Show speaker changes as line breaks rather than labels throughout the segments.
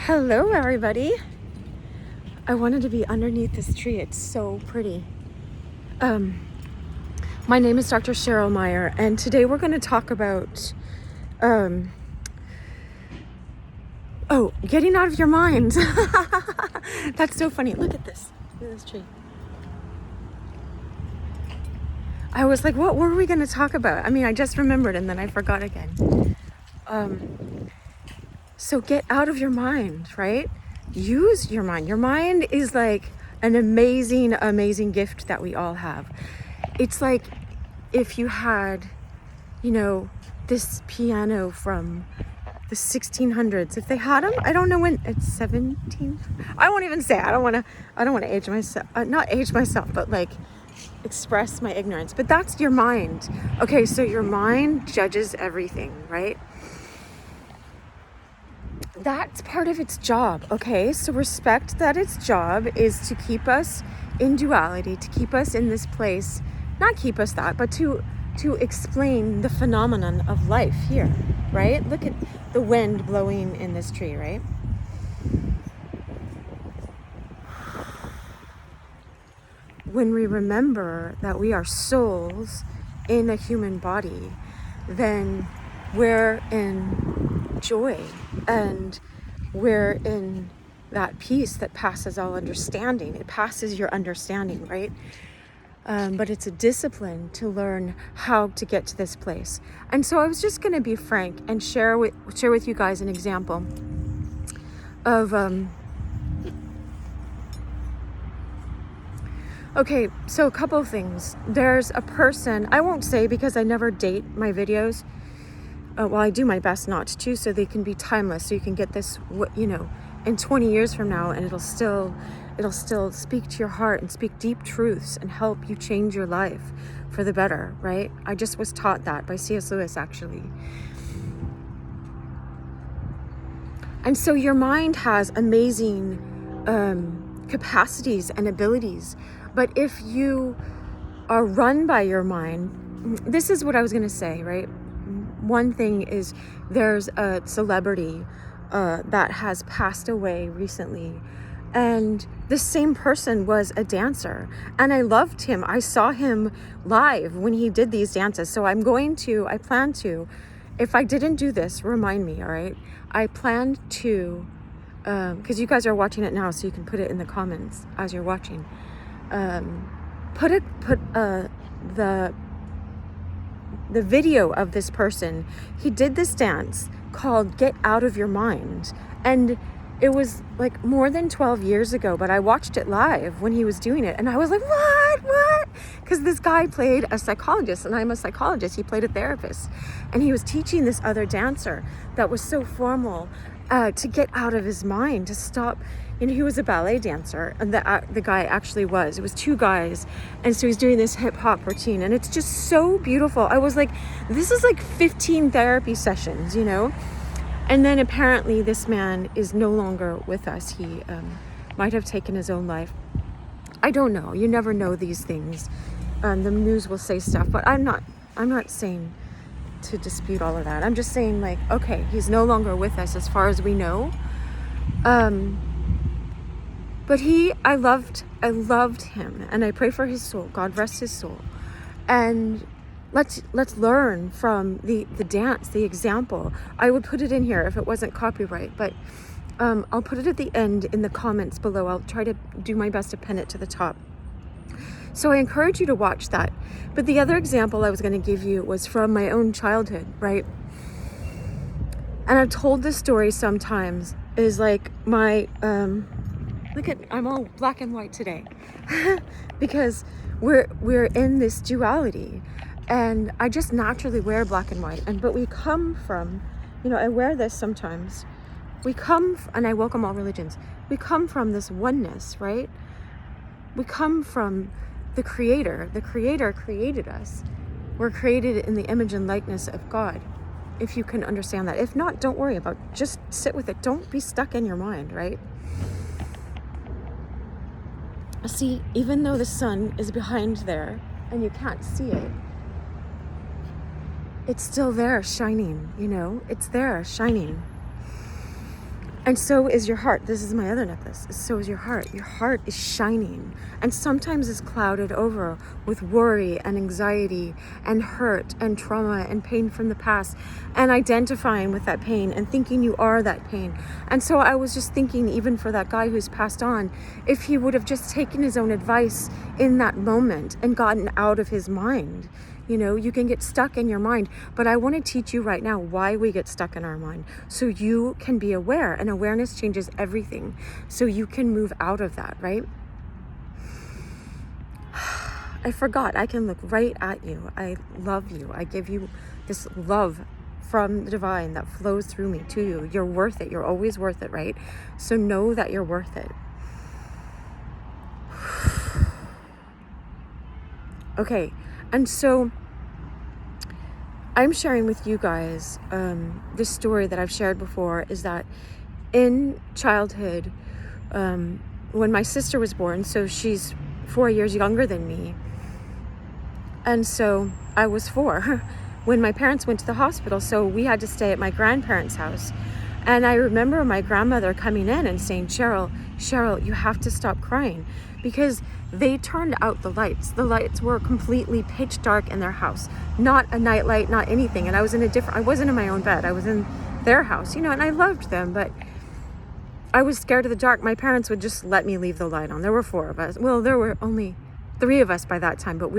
Hello, everybody. I wanted to be underneath this tree. It's so pretty. My name is Dr. Cheryl Meyer, and today we're going to talk about getting out of your mind. That's so funny. Look at this. Look at this tree. I was like, what were we going to talk about? I mean, I just remembered and then I forgot again. So get out of your mind, right? Use your mind. Your mind is like an amazing, amazing gift that we all have. It's like if you had, this piano from the 1600s. If they had them, I don't know when. It's 17. I won't even say. I don't want to age myself. Not age myself, but like express my ignorance. But that's your mind. Okay, so your mind judges everything, right? That's part of its job, okay? So respect that its job is to keep us in duality, to keep us in this place, not keep us that, but to explain the phenomenon of life here, right? Look at the wind blowing in this tree, right? When we remember that we are souls in a human body, then we're in joy and we're in that peace that passes all understanding. It passes your understanding, right? But it's a discipline to learn how to get to this place. And so I was just going to be frank and share with you guys an example of okay, so a couple of things. There's a person, I won't say because I never date my videos. Well, I do my best not to, so they can be timeless. So you can get this, in 20 years from now, and it'll still speak to your heart and speak deep truths and help you change your life for the better, right? I just was taught that by C.S. Lewis, actually. And so your mind has amazing capacities and abilities, but if you are run by your mind, this is what I was going to say, right? One thing is there's a celebrity that has passed away recently, and the same person was a dancer, and I loved him. I saw him live when he did these dances. So I plan to, if I didn't do this, remind me, all right? I planned to, because you guys are watching it now, so you can put it in the comments as you're watching. Put the video of this person. He did this dance called Get Out of Your Mind, and it was like more than 12 years ago, but I watched it live when he was doing it, and I was like, what? Because this guy played a psychologist, and I'm a psychologist. He played a therapist, and he was teaching this other dancer that was so formal to get out of his mind, to stop. He was a ballet dancer, and the guy actually was. It was two guys, and so he's doing this hip hop routine, and it's just so beautiful. I was like, this is like 15 therapy sessions, And then apparently this man is no longer with us. He might have taken his own life. I don't know. You never know these things. The news will say stuff, but I'm not saying to dispute all of that. I'm just saying, like, okay, he's no longer with us as far as we know. But I loved him, and I pray for his soul. God rest his soul. And let's learn from the dance, the example. I would put it in here if it wasn't copyright, but I'll put it at the end in the comments below. I'll try to do my best to pin it to the top. So I encourage you to watch that. But the other example I was going to give you was from my own childhood, right? And I've told this story sometimes, is like my, I'm all black and white today because we're in this duality, and I just naturally wear black and white. But we come from, I wear this sometimes. And I welcome all religions. We come from this oneness, right? We come from the Creator. The Creator created us. We're created in the image and likeness of God, if you can understand that. If not, don't worry about it. Just sit with it. Don't be stuck in your mind, right? See, even though the sun is behind there and you can't see it, it's still there shining, it's there shining. And so is your heart. This is my other necklace. So is your heart. Your heart is shining and sometimes is clouded over with worry and anxiety and hurt and trauma and pain from the past and identifying with that pain and thinking you are that pain. And so I was just thinking, even for that guy who's passed on, if he would have just taken his own advice in that moment and gotten out of his mind. You can get stuck in your mind, but I want to teach you right now why we get stuck in our mind so you can be aware, and awareness changes everything. So you can move out of that, right? I forgot. I can look right at you. I love you. I give you this love from the divine that flows through me to you. You're worth it. You're always worth it, right? So know that you're worth it. Okay. And so I'm sharing with you guys this story that I've shared before, is that in childhood, when my sister was born, so she's 4 years younger than me, and so I was 4 when my parents went to the hospital, so we had to stay at my grandparents' house. And I remember my grandmother coming in and saying, Cheryl, you have to stop crying, because they turned out the lights. The lights were completely pitch dark in their house, not a night light, not anything. And I wasn't in my own bed. I was in their house, and I loved them, but I was scared of the dark. My parents would just let me leave the light on. There were 4 of us. Well, there were only 3 of us by that time, but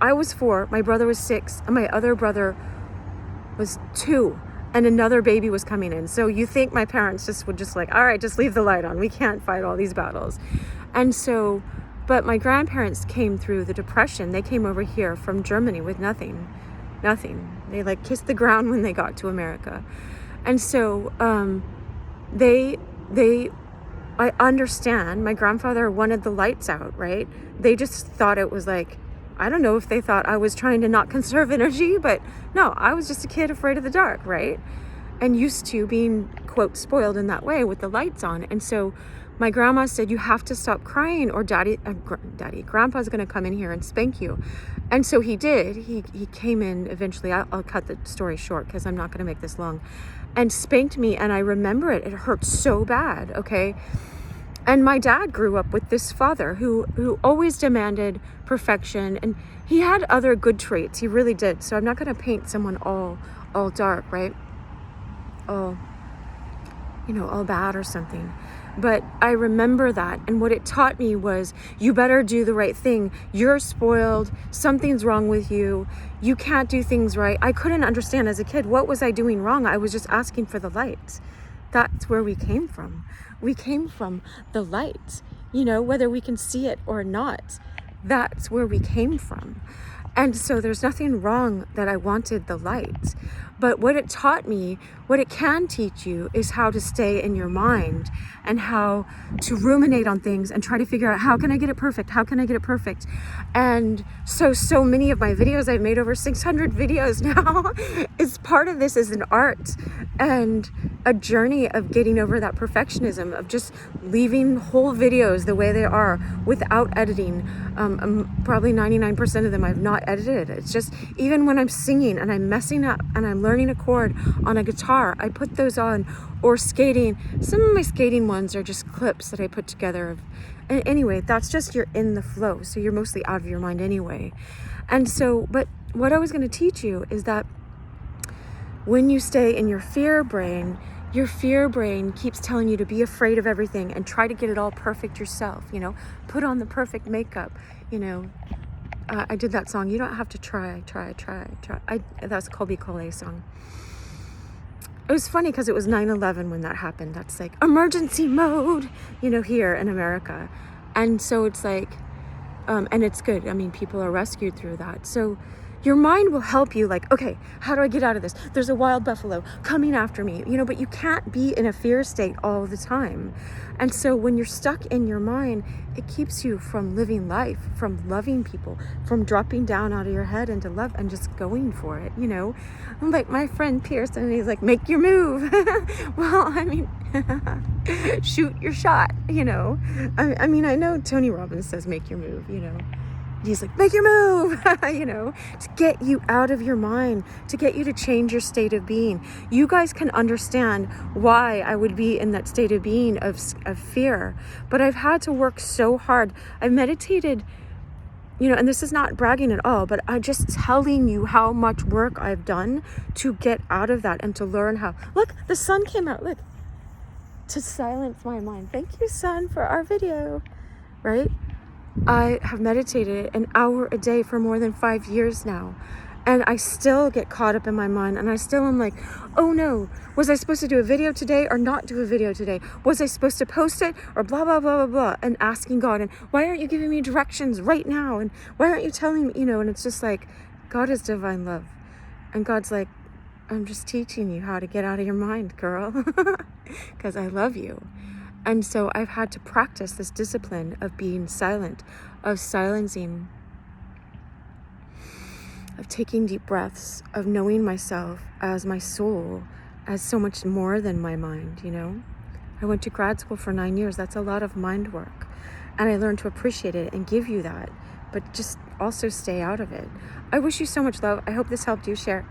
I was 4, my brother was 6, and my other brother was 2. And another baby was coming in. So you think my parents would all right, just leave the light on. We can't fight all these battles. And so, but my grandparents came through the Depression. They came over here from Germany with nothing. They kissed the ground when they got to America. And so I understand, my grandfather wanted the lights out, right? They just thought it was I don't know if they thought I was trying to not conserve energy, but no, I was just a kid afraid of the dark, right? And used to being, quote, spoiled in that way with the lights on. And so my grandma said, you have to stop crying or grandpa's going to come in here and spank you. And so he did. He came in eventually. I'll cut the story short because I'm not going to make this long, and spanked me. And I remember it. It hurt so bad. Okay. And my dad grew up with this father who always demanded perfection, and he had other good traits. He really did. So I'm not going to paint someone all dark, right? All bad or something. But I remember that, and what it taught me was, you better do the right thing. You're spoiled. Something's wrong with you. You can't do things right. I couldn't understand as a kid, what was I doing wrong? I was just asking for the light. That's where we came from. We came from the light, whether we can see it or not. That's where we came from. And so there's nothing wrong that I wanted the light. But what it taught me, what it can teach you, is how to stay in your mind and how to ruminate on things and try to figure out, how can I get it perfect? How can I get it perfect? And so many of my videos, I've made over 600 videos now, is part of this is an art and a journey of getting over that perfectionism, of just leaving whole videos the way they are without editing. Probably 99% of them I've not edited. It's just, even when I'm singing and I'm messing up and I'm learning a chord on a guitar, I put those on, or skating. Some of my skating ones are just clips that I put together. And anyway, that's just, you're in the flow. So you're mostly out of your mind anyway. And so, but what I was going to teach you is that when you stay in your fear brain keeps telling you to be afraid of everything and try to get it all perfect yourself, put on the perfect makeup, I did that song, you don't have to try. That was a Colby Collet song. It was funny because it was 9/11 when that happened. That's emergency mode, here in America. And so it's and it's good. I mean, people are rescued through that. So your mind will help you, okay, how do I get out of this? There's a wild buffalo coming after me, but you can't be in a fear state all the time. And so when you're stuck in your mind, it keeps you from living life, from loving people, from dropping down out of your head into love and just going for it, Like my friend Pearson, he's make your move. Well, I mean, shoot your shot, I mean, I know Tony Robbins says make your move, he's like, make your move, to get you out of your mind, to get you to change your state of being. You guys can understand why I would be in that state of being of fear. But I've had to work so hard. I've meditated, and this is not bragging at all, but I'm just telling you how much work I've done to get out of that and to learn how. Look, the sun came out. Look, to silence my mind. Thank you, sun, for our video, right? I have meditated an hour a day for more than 5 years now. And I still get caught up in my mind. And I still am like, oh no, was I supposed to do a video today or not do a video today? Was I supposed to post it or blah, blah, blah, blah, blah. And asking God, and why aren't you giving me directions right now? And why aren't you telling me, and it's just like, God is divine love. And God's like, I'm just teaching you how to get out of your mind, girl. Because I love you. And so I've had to practice this discipline of being silent, of silencing, of taking deep breaths, of knowing myself as my soul, as so much more than my mind, I went to grad school for 9 years. That's a lot of mind work. And I learned to appreciate it and give you that, but just also stay out of it. I wish you so much love. I hope this helped you. Share.